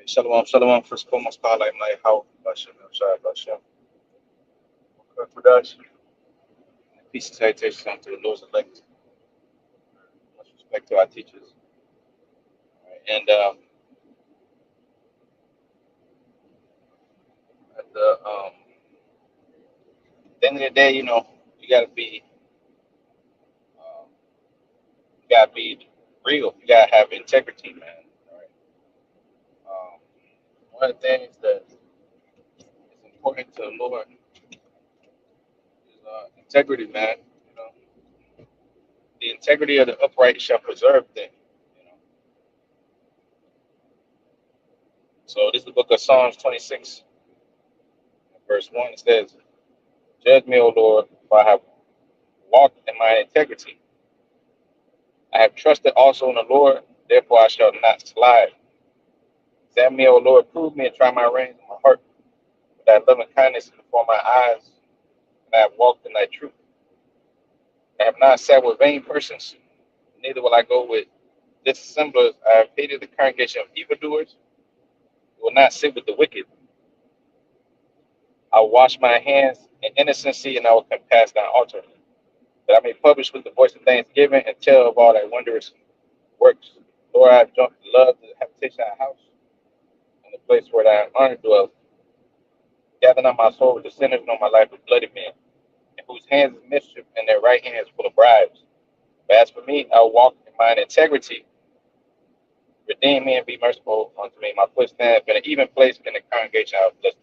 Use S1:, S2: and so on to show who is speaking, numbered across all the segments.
S1: Shalom, shalom. First and foremost, call like my how Bashem, Shai Bashem. Production. Peace and salutations unto the Lord's elect. Much respect to our teachers. And at the end of the day, you gotta be, um, you gotta be real. You gotta have integrity, man. All right. One of the things that is important to the Lord is integrity, man. You know, the integrity of the upright shall preserve them. You know. So this is the book of Psalms 26, verse 1. It says, "Judge me, O Lord, for I have walked in my integrity. I have trusted also in the Lord, therefore I shall not slide. Examine me, O Lord, prove me and try my reins in my heart. For thy loving kindness is before my eyes, and I have walked in thy truth. I have not sat with vain persons, neither will I go with dissemblers. I have hated the congregation of evildoers, will not sit with the wicked. I will wash my hands in innocency, and I will compass thine altar, that I may publish with the voice of thanksgiving and tell of all thy wondrous works. Lord, I have loved the habitation of thy house, and the place where thy honor dwells. Gather not my soul with the sinners, nor my life with bloody men, in whose hands is mischief, and their right hand is full of bribes. But as for me, I will walk in mine integrity. Redeem me and be merciful unto me. My foot stands in an even place in the congregation of justice.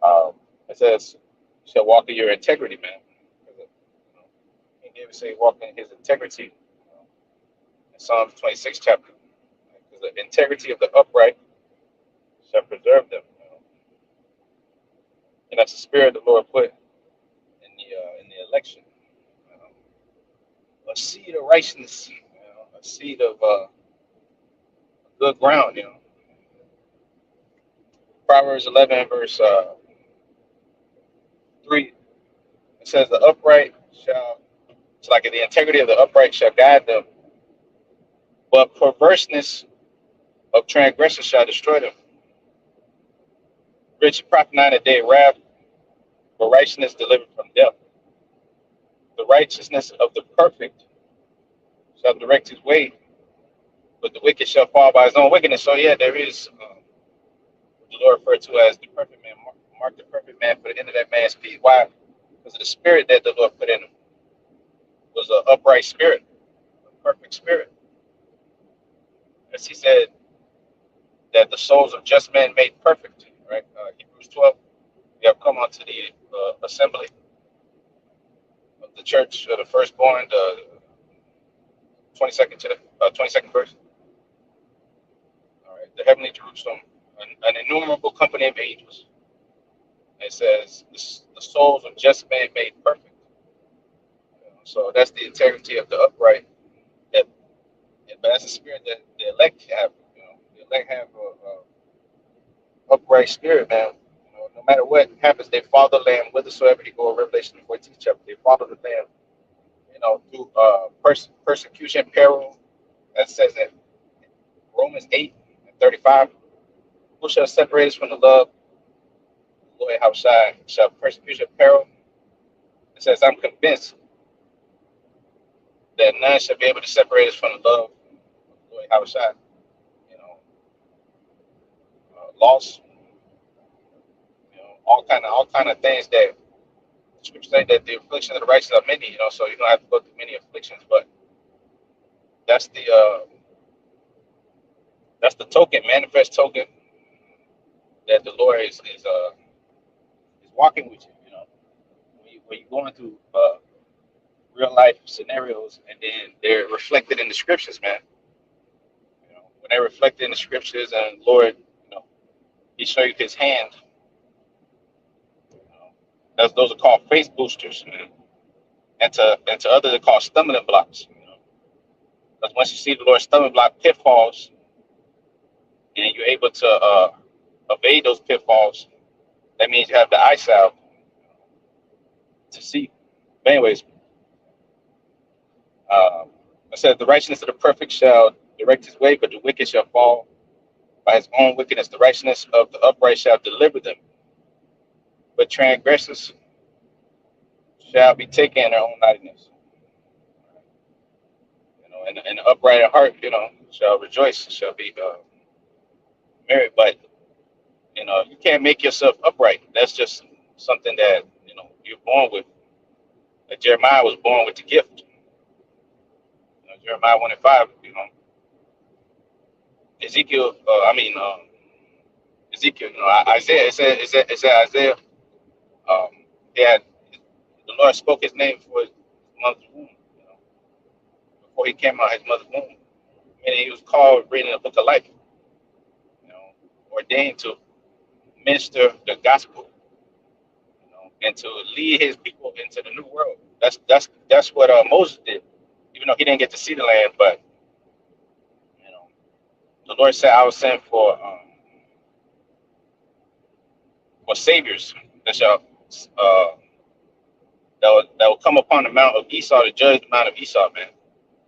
S1: So, it says, you shall walk in your integrity, man. He did say walk in his integrity in Psalms 26 chapter. Because the integrity of the upright shall preserve them. And that's the spirit the Lord put in the election. You a seed of righteousness, a seed of good ground. Proverbs 11 verse 3. It says the upright shall, it's like the integrity of the upright shall guide them, but perverseness of transgressors shall destroy them. Rich prophet 9 a day wrath, but righteousness delivered from death. The righteousness of the perfect shall direct his way, but the wicked shall fall by his own wickedness. So yeah, there is what the Lord referred to as the perfect man. Mark the perfect man for the end of that man's feet. Why? Because of the spirit that the Lord put in him was an upright spirit, a perfect spirit. As he said, that the souls of just men made perfect, right? Hebrews 12, we have come unto the assembly of the church of the firstborn, the 22nd to the 22nd verse. All right, the heavenly Jerusalem, an innumerable company of angels. It says the souls of just men made perfect. So that's the integrity of the upright. That, but that's the spirit that the elect have. The elect have a upright spirit, man. No matter what happens, they follow the Lamb whithersoever he go. Revelation 14 chapter. They follow the Lamb. Through persecution, peril. That says in Romans 8:35. Who shall separate us from the love of the Lord? How shall persecution, peril? It says, I'm convinced that none shall be able to separate us from the love of the Lord. How you know, loss, all kind of things that scripture say that the affliction of the righteous are many. So you don't have to go through many afflictions, but that's the token, manifest token that the Lord is walking with you. When you're going through real life scenarios, and then they're reflected in the scriptures, man. When they're reflected in the scriptures, and Lord, He show you His hand. Those are called faith boosters, man. And to others, they're called stumbling blocks. Because once you see the Lord's stumbling block pitfalls, and you're able to evade those pitfalls, that means you have the eyesight to see. But anyways, it says the righteousness of the perfect shall direct his way, but the wicked shall fall By his own wickedness, the righteousness of the upright shall deliver them, but transgressors shall be taken in their own naughtiness. And the upright in heart, shall rejoice, shall be married. But you can't make yourself upright. That's just something that you're born with. Like Jeremiah was born with the gift. Jeremiah 1:5. Ezekiel. Ezekiel. Isaiah. It said Isaiah. Um, he had the Lord spoke his name for his mother's womb. Before he came out his mother's womb, and he was called, written in the book of life. Ordained to minister the gospel, and to lead his people into the new world. That's what Moses did, even though he didn't get to see the land. But you know, the Lord said, "I was sent for saviors that shall that will come upon the mount of Esau to judge the mount of Esau, man."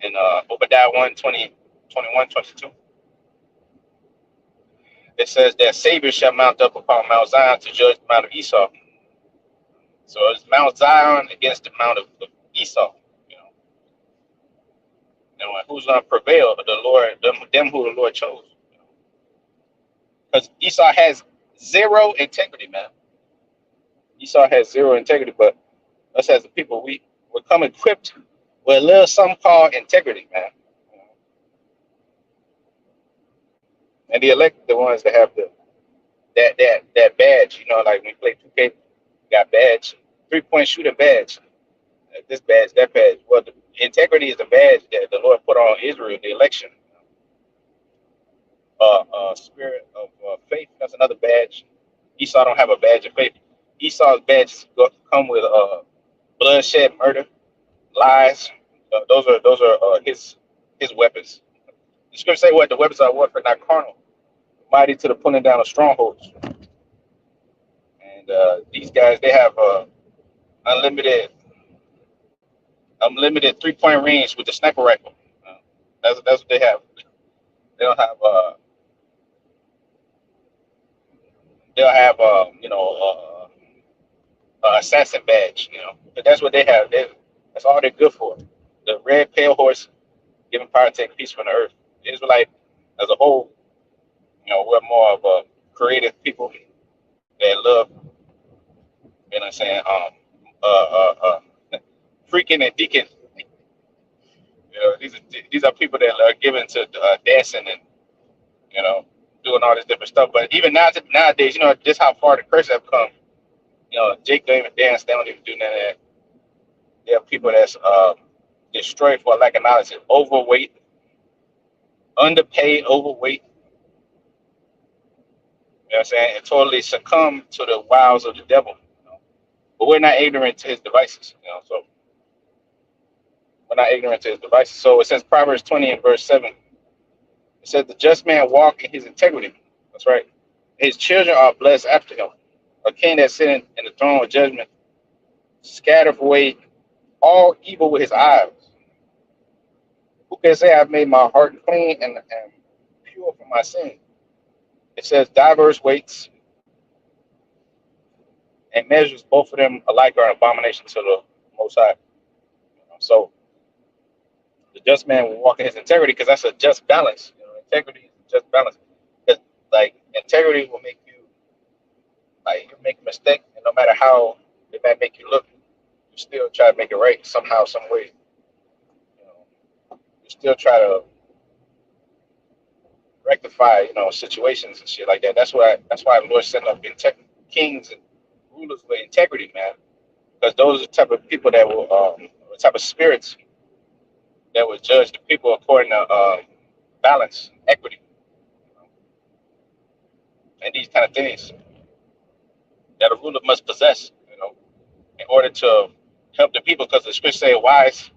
S1: In Obadiah 1:20, 21, 22, it says that saviors shall mount up upon Mount Zion to judge the mount of Esau. So it's Mount Zion against the mount of Esau. You know, and who's going to prevail? The Lord, them who the Lord chose. Because Esau has zero integrity, man. Esau has zero integrity, but us as a people, we're come equipped with a little something called integrity, man. And the elect, the ones that have that badge, like when we play 2K, got badge, 3-point shooter badge, this badge, that badge. Well, the integrity is the badge that the Lord put on Israel, the election. Spirit of faith, that's another badge. Esau don't have a badge of faith. Esau's badges come with bloodshed, murder, lies. Those are his weapons. The scripture say what the weapons are warfare not carnal, mighty to the pulling down of strongholds. And these guys, they have unlimited 3-point range with the sniper rifle. That's what they have. They don't have they'll have assassin badge. But that's what they have. That's all they're good for. The red pale horse giving power, take peace from the earth. Israelite as a whole, we're more of a creative people that love, what I'm saying, freaking and deacon. These are people that are given to dancing and doing all this different stuff. But even nowadays, just how far the curse have come. Jake don't even dance. They don't even do none of that. There are people that's destroyed for lack of knowledge, overweight, underpaid, overweight. You know what I'm saying? And totally succumb to the wiles of the devil. But we're not ignorant to his devices. So we're not ignorant to his devices. So it says Proverbs 20 and verse 7. It says the just man walk in his integrity. That's right. His children are blessed after him. A king that sitting in the throne of judgment scattereth away all evil with his eyes. Who can say I've made my heart clean and pure from my sin? It says diverse weights and measures, both of them alike are an abomination to the Most High. So the just man will walk in his integrity because that's a just balance. Integrity is a just balance. Because like integrity will make you you make a mistake, and no matter how it might make you look, you still try to make it right somehow, some way. You still try to rectify, situations and shit like that. That's why the Lord sent up kings and rulers with integrity, man. Because those are the type of people that will, the type of spirits that will judge the people according to balance, equity, and these kind of things that a ruler must possess, in order to help the people. Because the scripture say, "Wise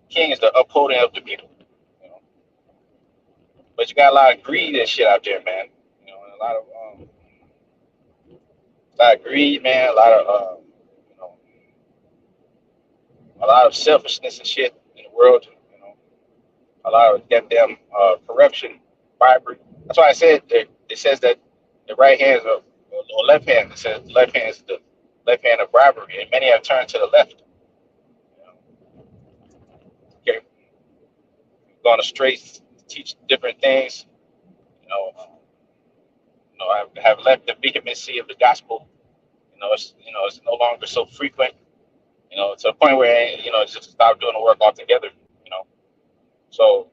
S1: king is the upholding of the people." But you got a lot of greed and shit out there, man. And a lot of greed, man. A lot of selfishness and shit in the world. A lot of goddamn corruption, bribery. That's why I said that it says that the right hand is or left hand. It says the left hand is the left hand of bribery, and many have turned to the left. You know, okay, gone astray, teach different things. You know, have left the vehemency of the gospel. It's no longer so frequent. To the point where it's just stop doing the work altogether. You know, so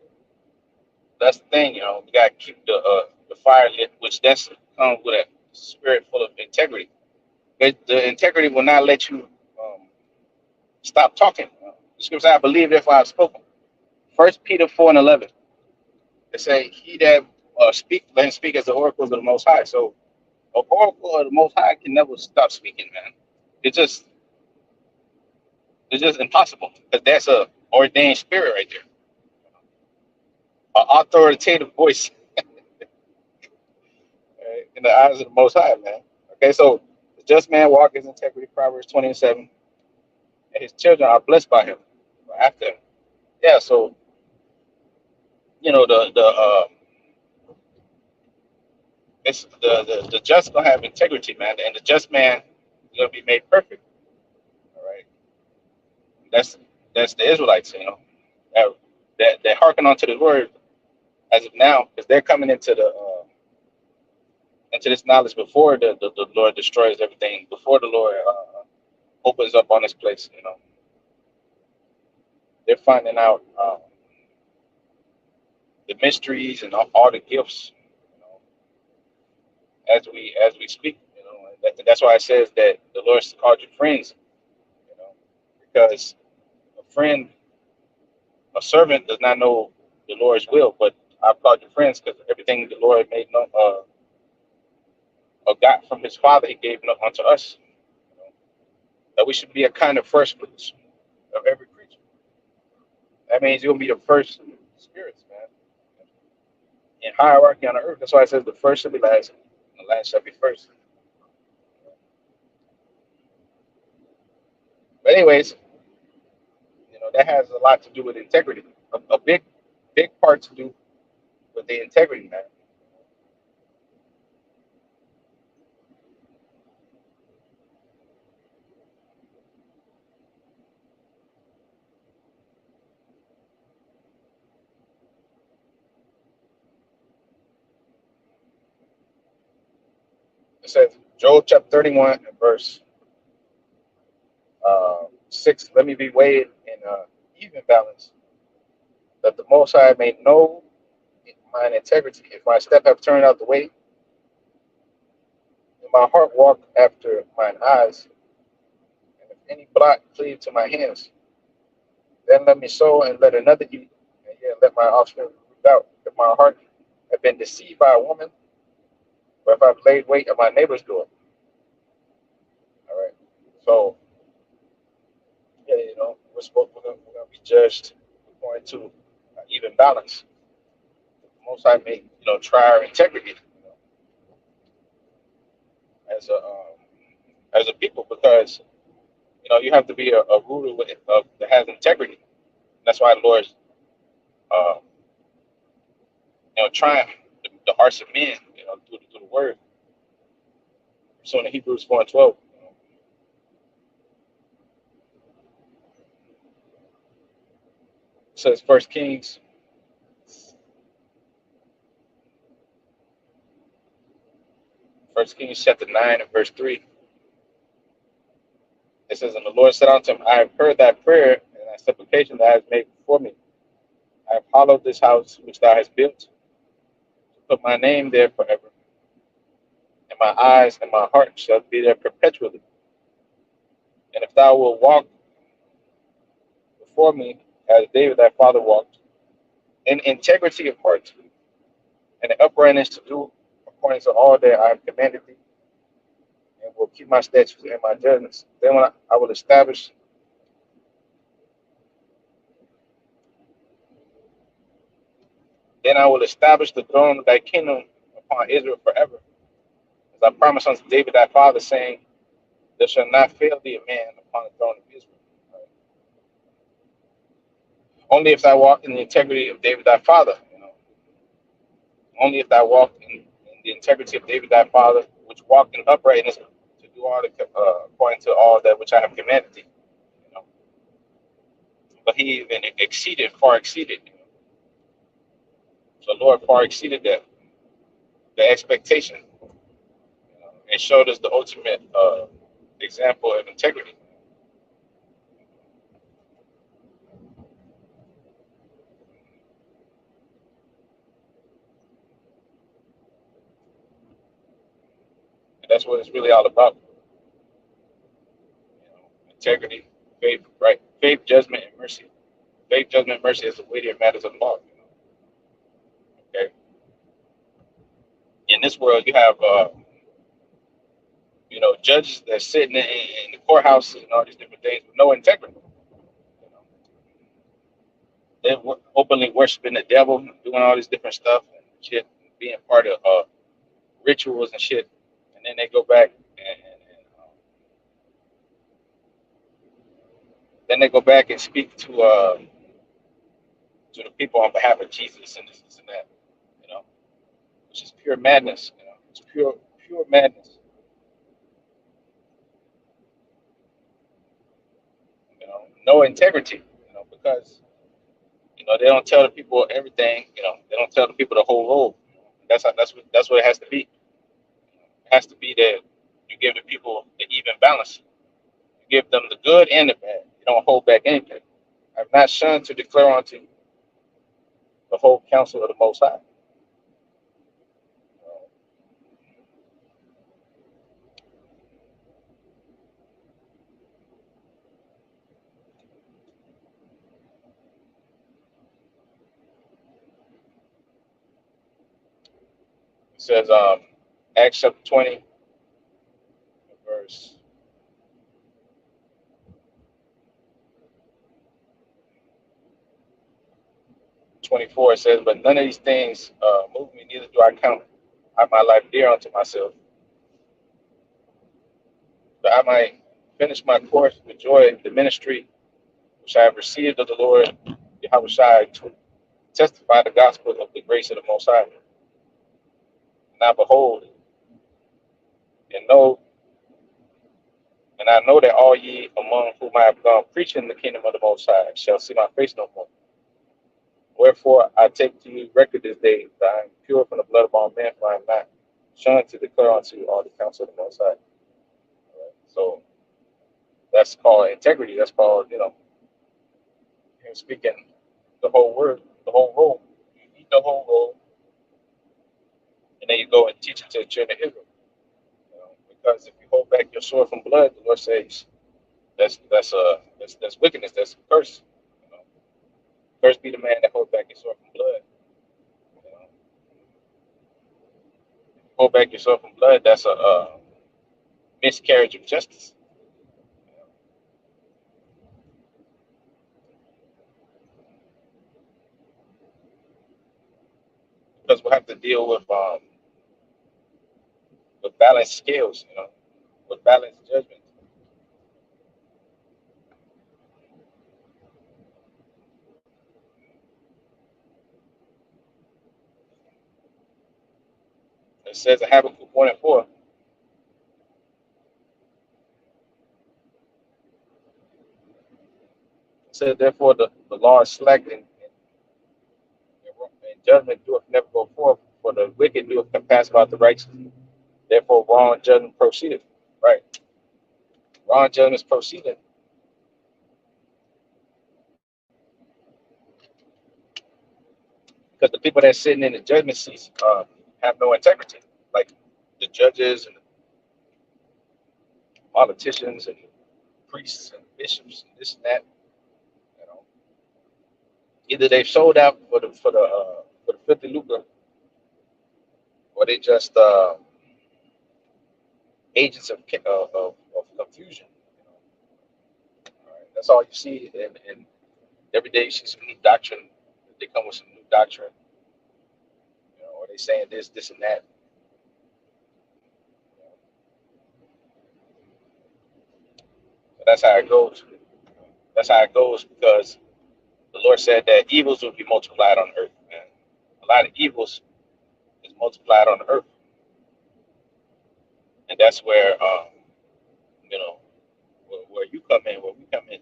S1: that's the thing. We gotta keep the fire lit, which that's comes with a spirit full of integrity. The integrity will not let you stop talking. The scripture says, "I believe, therefore I've spoken." 1 Peter 4:11. It say, "He that speak, let him speak as the oracles of the Most High." So, an oracle of the Most High can never stop speaking, man. It just it's just impossible because that's a ordained spirit right there, an authoritative voice in the eyes of the Most High, man. Okay, so the just man walk in integrity, Proverbs 20:7, and his children are blessed by him or after him. Yeah, so the it's the just gonna have integrity, man, and the just man is gonna be made perfect. All right, that's that's the Israelites, that that hearken onto the word as of now, because they're coming into this knowledge before the Lord destroys everything, before the Lord opens up on this place. They're finding out the mysteries and all the gifts, you know, as we speak. That's why it says that the Lord called you friends, you know, because a friend, a servant does not know the Lord's will, but I've called you friends because everything the Lord made known, or got from His Father, He gave unto us. You know, that we should be a kind of first fruits of every creature. That means you'll be the first spirits, man, in hierarchy on the earth. That's why it says the first shall be last, and the last shall be first. But anyways, that has a lot to do with integrity. A big part to do with the integrity, man. It says Job chapter 31 and verse 6. Let me be weighed in even balance, that the Most High may know mine integrity. If my step have turned out the way, and my heart walk after mine eyes, and if any blot cleave to my hands, then let me sow and let another eat, and yet let my offspring root out. If my heart have been deceived by a woman, or if I've laid wait at my neighbor's door. All right. So yeah, we're gonna be judged according to even balance. Most I may try our integrity, as a people, because you have to be a ruler that has integrity. That's why the Lord uh, trying the hearts of men, through the word. So in Hebrews 4:12, it says First Kings chapter 9 and verse 3. It says, "And the Lord said unto him, I have heard thy prayer and thy supplication that hast made before me. I have hallowed this house which thou hast built, to put my name there forever. And my eyes and my heart shall be there perpetually. And if thou wilt walk before me as David thy father walked, in integrity of heart and in uprightness to do according to all that I have commanded thee, and will keep my statutes and my judgments, then when I will establish, the throne of thy kingdom upon Israel forever, as I promised unto David thy father, saying, there shall not fail thee a man upon the throne of Israel. Right? Only if thou walk in the integrity of David thy father, Only if thou walk in the integrity of David thy father, which walked in uprightness to do all the according to all that which I have commanded thee. You know? But he even exceeded, far exceeded. You know? So the Lord far exceeded that the expectation, you know, and showed us the ultimate example of integrity. And that's what it's really all about. You know, integrity, faith, right? Faith, judgment, and mercy. Faith, judgment, and mercy is the weightier matters of law. You know? Okay. In this world, you have you know, judges that's sitting in the courthouse and all these different things with no integrity. You know, they're openly worshiping the devil, doing all this different stuff and shit, being part of rituals and shit, and then they go back and then they go back and speak to the people on behalf of Jesus and this and that. You know, which is pure madness. You know, it's pure madness. You know, no integrity. You know, because you know they don't tell the people everything. You know, they don't tell the people the whole role. That's what it has to be. It has to be that you give the people the even balance. You give them the good and the bad. You don't hold back anything. I've not shunned to declare unto the whole counsel of the Most High. It says, Acts chapter 20, verse 24. It says, "But none of these things move me, neither do I count my life dear unto myself, that I might finish my course with joy, the ministry which I have received of the Lord, Yahweh to testify the gospel of the grace of the Most High. Now behold, and know, and I know that all ye among whom I have gone preaching the kingdom of the Most High shall see my face no more. Wherefore I take to you record this day that I am pure from the blood of all men, for I am not shunned to declare unto you all the counsel of the Most High." All right? So that's called integrity. That's called, you know, him speaking the whole word, the whole role. You eat the whole role, and then you go and teach it to the children of Israel. You know, because if you hold back your sword from blood, the Lord says that's wickedness. That's a curse. You know, cursed be the man that holds back his sword from blood. You know, hold back your sword from blood. That's a miscarriage of justice. You know, because we'll have to deal with balanced scales. You know, with balanced judgment. It says in Habakkuk 1 and 4. It says, "Therefore the law is slack and judgment doeth never go forth, for the wicked doeth compass about the righteous. Therefore wrong judgment proceedeth." Right. Wrong judgments proceedeth. Because the people that's sitting in the judgment seats have no integrity. Like the judges and the politicians and priests and bishops and this and that. You know, either they've sold out for the filthy lucre, or they just agents of confusion. You know? All right? That's all you see, and every day you see some new doctrine. They come with some new doctrine, you know, or they saying this, and that. You know? So that's how it goes. That's how it goes because the Lord said that evils will be multiplied on earth, and a lot of evils multiplied on the earth. And that's where you know where you come in, where we come in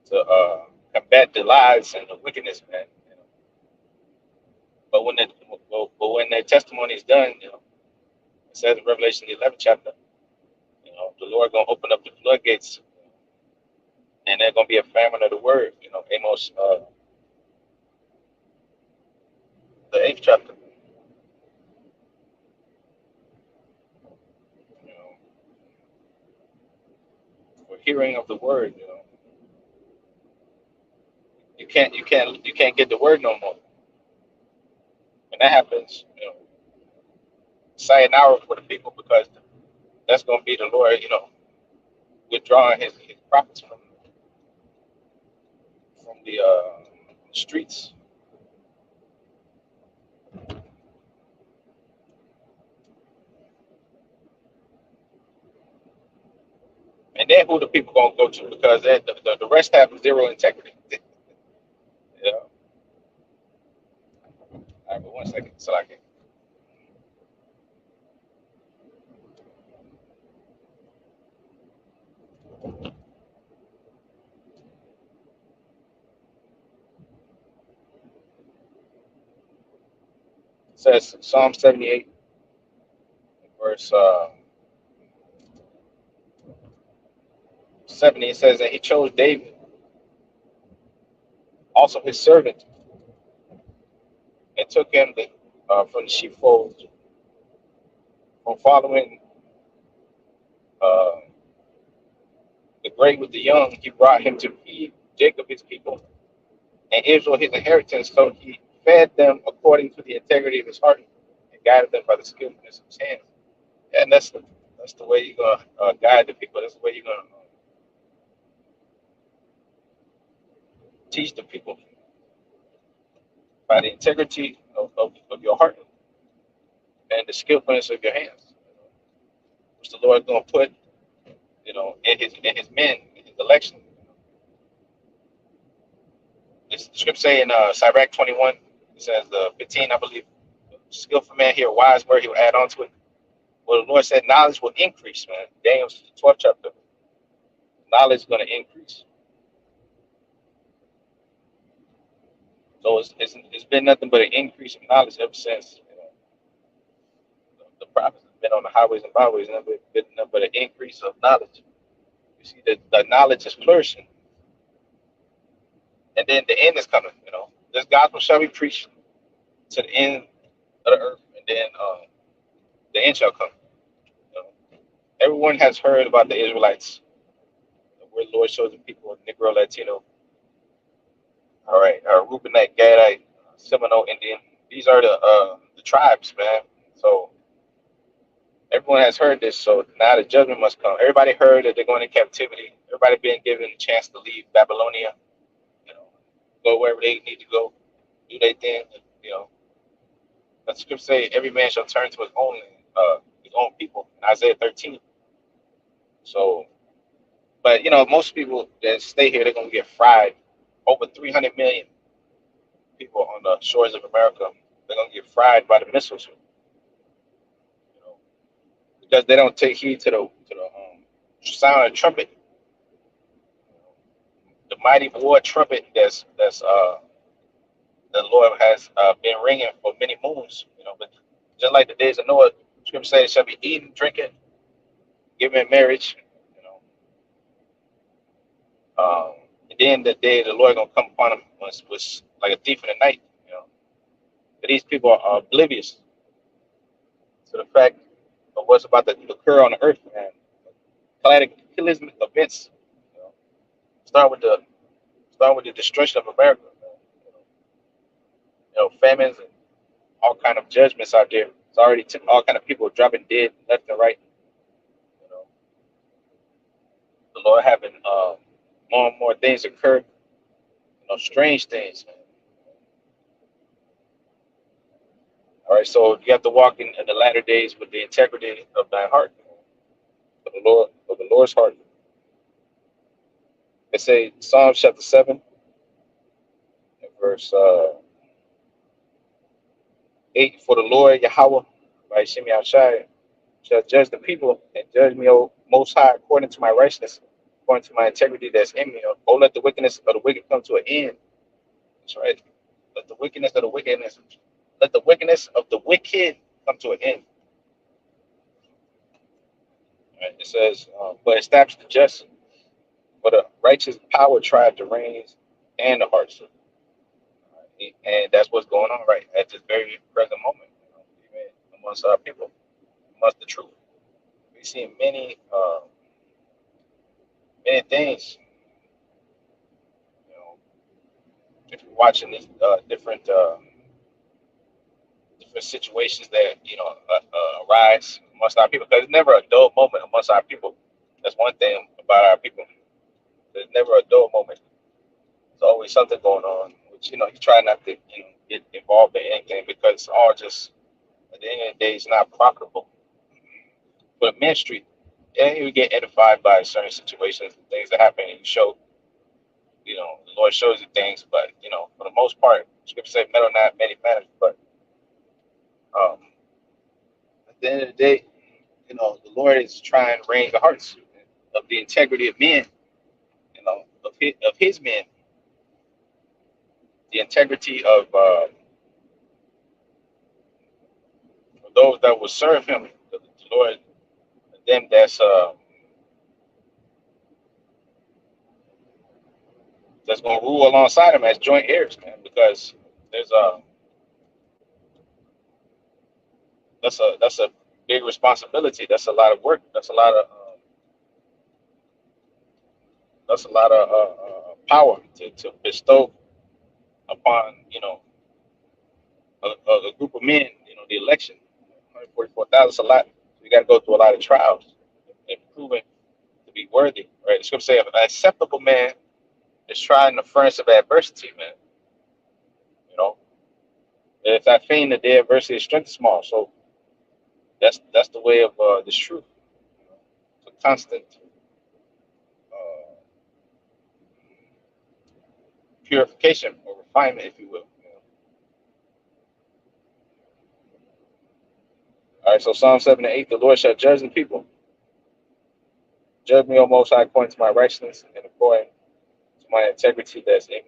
S1: to combat the lies and the wickedness, man. But when the but when their testimony is done, it says in Revelation the 11th chapter, the Lord gonna open up the floodgates, and there's gonna be a famine of the word. Amos the 8th chapter. You know, for hearing of the word. You can't get the word no more. When that happens, sayonara for the people, because that's gonna be the Lord, withdrawing his prophets from the streets. And then who the people gonna go to? Because the rest have zero integrity. Yeah. All right, but 1 second, so I can. It says Psalm 78, verse 70. It says that he chose David, also his servant, and took him from the sheepfold, from following uh, the great with the young. He brought him to feed Jacob his people, and Israel his inheritance. So he fed them according to the integrity of his heart, and guided them by the skillfulness of his hands. And that's the way you're gonna guide the people. That's the way you're gonna teach the people, by the integrity of your heart and the skillfulness of your hands, which the Lord is gonna put, in his men, in his election. This the scripture say in Sirach 21, it says 15, I believe, skillful man hear a wise word, he'll add on to it. Well, the Lord said knowledge will increase, man. Daniel 12th chapter. Knowledge is gonna increase. So it's been nothing but an increase of knowledge ever since. The prophets have been on the highways and byways, and been nothing but an increase of knowledge. You see that the knowledge is flourishing, and then the end is coming. This gospel shall be preached to the end of the earth, and then the end shall come. You know. Everyone has heard about the Israelites, where the Lord shows the people, Negro, Latino, all right, Reubenite, Gadite, Seminole, Indian. These are the tribes, man. So everyone has heard this. So now the judgment must come. Everybody heard that they're going in captivity. Everybody being given a chance to leave Babylonia, you know, go wherever they need to go, do their thing. You know, the scripture say every man shall turn to his own people in Isaiah 13. So, but most people that stay here, they're gonna get fried. Over 300 million people on the shores of America, they're gonna get fried by the missiles, you know, because they don't take heed to the sound of the trumpet, the mighty war trumpet that's the Lord has been ringing for many moons. But just like the days of Noah, Scripture says, "Shall be eating, drinking, giving in marriage." You know, and then the day of the Lord gonna come upon them was like a thief in the night. But these people are oblivious to the fact of what's about to occur on the earth, man. Cataclysmic events. You know, start with the start with the destruction of America. Famines and all kind of judgments out there. It's already took all kind of people dropping dead left and right. You know, the Lord having more and more things occur. Strange things. All right, so you have to walk in the latter days with the integrity of thy heart, of the Lord's heart. It say Psalm chapter 7, and verse 8, for the Lord Yahweh, by Shemi Shai, shall judge the people and judge me, O Most High, according to my righteousness, according to my integrity that's in me. Oh, let the wickedness of the wicked come to an end. That's right. Let the wickedness of the wickedness, let the wickedness of the wicked come to an end. Right? It says, but establish the just, but a righteous power tried to reign and the hearts. And that's what's going on right at this very present moment, even amongst our people, amongst the truth. We see many things. You know, if you're watching these different situations that arise amongst our people, because it's never a dull moment amongst our people. That's one thing about our people. There's never a dull moment. There's always something going on, which you try not to get involved in anything because it's all just at the end of the day, it's not profitable for the ministry. Yeah, you get edified by certain situations and things that happen, and the Lord shows you things, but for the most part, Scripture says, "Metal not many matters." But um, at the end of the day, the Lord is trying to reign the hearts of the integrity of men, of His men, the integrity of those that will serve Him, the Lord, them that's going to rule alongside Him as joint heirs, man. Because there's that's a big responsibility. That's a lot of work. That's a lot of power to bestow upon a group of men. The election, 144,000 is a lot. So you got to go through a lot of trials and proving to be worthy. Right? The scripture say, "If an acceptable man is trying the furnace of adversity, man, you know, if I feign the day adversity, strength is small." So that's the way of this truth. It's a constant uh, purification or refinement, if you will. All right, so Psalm 7 and 8, the Lord shall judge the people. Judge me, O Most High, according to my righteousness and according to my integrity that's in me.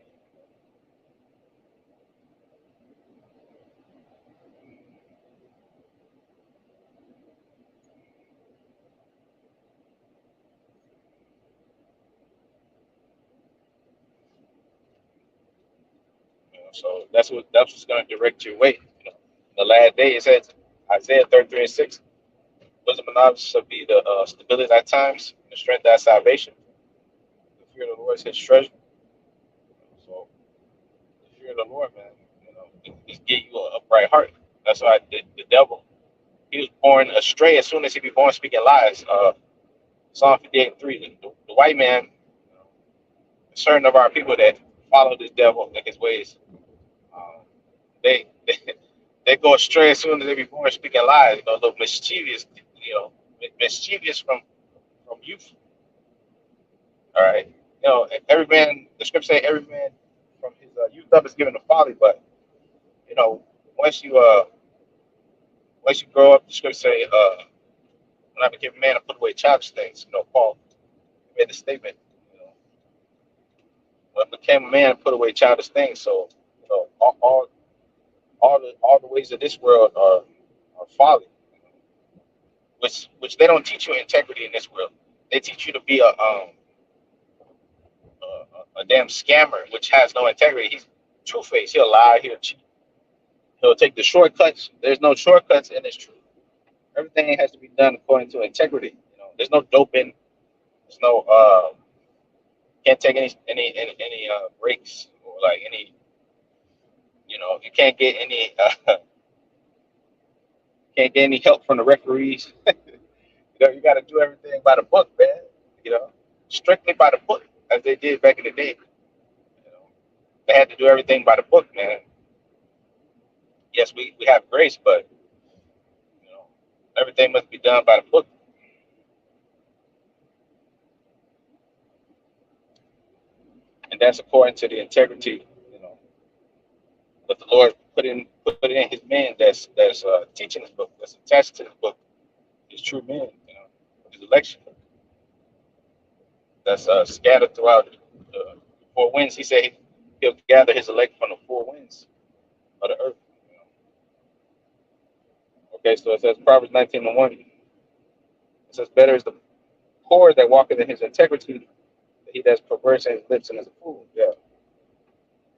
S1: So that's what's going to direct your way. The last day, it says, Isaiah 33 and 6, wisdom and knowledge shall be the stability at times, and the strength of thy salvation. The fear of the Lord is his treasure. So the fear of the Lord, man, it give you a bright heart. That's why the devil, he was born astray as soon as he be born speaking lies. Psalm 58 and 3, the white man, certain of our people that follow this devil and his ways, um, they they go astray as soon as they be born speaking lies. A little mischievous, mischievous from youth. All right, every man. The scripture say every man from his youth up is given to folly. But you know, once you uh once you grow up, the scripture say, when I became a man, I put away childish things. Paul made the statement. You know, when I became a man, I put away childish things. So all the ways of this world are folly, which they don't teach you integrity in this world. They teach you to be a damn scammer, which has no integrity. He's two faced. He'll lie. He'll cheat. He'll take the shortcuts. There's no shortcuts in this truth. Everything has to be done according to integrity. There's no doping. There's no can't take any breaks or like any. You can't get any can't get any help from the referees. You got to do everything by the book, man. You know, strictly by the book, as they did back in the day. You know, they had to do everything by the book, man. Yes, we have grace, but you know, everything must be done by the book, and that's according to the integrity, what the Lord put in his men that's teaching this book, that's attached to this book, his true men, his election that's scattered throughout the four winds. He said he'll gather his elect from the four winds of the earth. Okay, so it says Proverbs 19:1. It says, "Better is the poor that walketh in his integrity, than he that's perverse in his lips and is a fool." Yeah,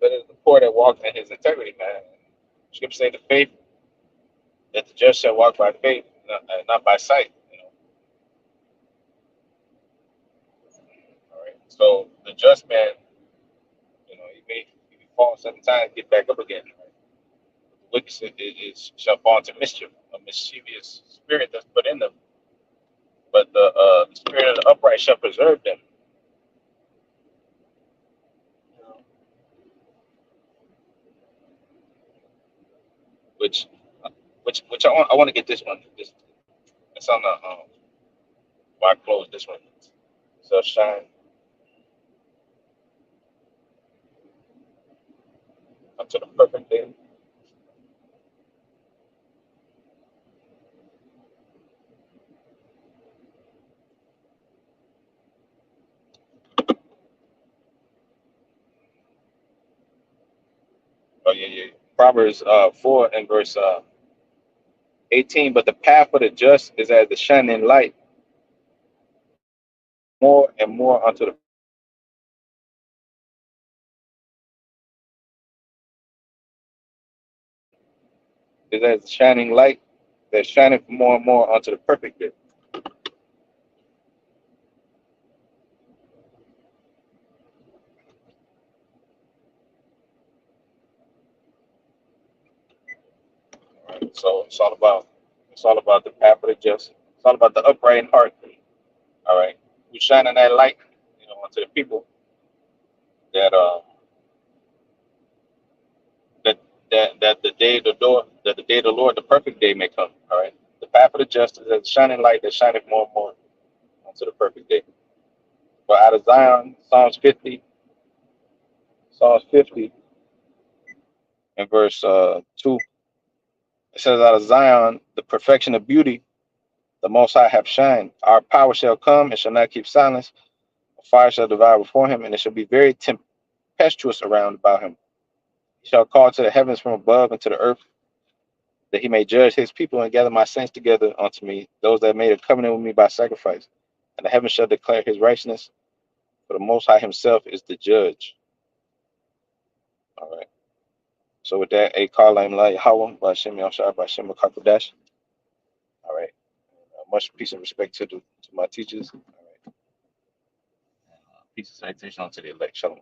S1: better is the poor that walks in his integrity, man. Scripture say the faith that the just shall walk by faith, not by sight. All right. So the just man, he may fall 7 times, get back up again. Right? The wicked shall fall into mischief, a mischievous spirit that's put in them. But the spirit of the upright shall preserve them. Which, which I want to get this one. It's on the why close this one. So shine unto the perfect day. Oh yeah, yeah. Proverbs 4 and verse 18. But the path of the just is as the shining light, more and more unto the is as the shining light that's shining more and more unto the perfect day. Right? So it's all about the path of the just. It's all about the upright in heart. All right, we shining that light, onto the people that that that the day of the Lord, the perfect day may come. All right, the path of the just is a shining light that shineth more and more onto the perfect day. But out of Zion, Psalms 50 and verse 2, it says, "Out of Zion, the perfection of beauty, the Most High have shined. Our power shall come and shall not keep silence. A fire shall devour before him, and it shall be very tempestuous around about him. He shall call to the heavens from above and to the earth, that he may judge his people and gather my saints together unto me, those that made a covenant with me by sacrifice. And the heavens shall declare his righteousness, for the Most High himself is the judge." All right. So with that, a call I'm like Hawam by Shem Yashar by Shem Kakodash. All right. Much peace and respect to my teachers. All right. Peace and salutation unto the elect. Shalom.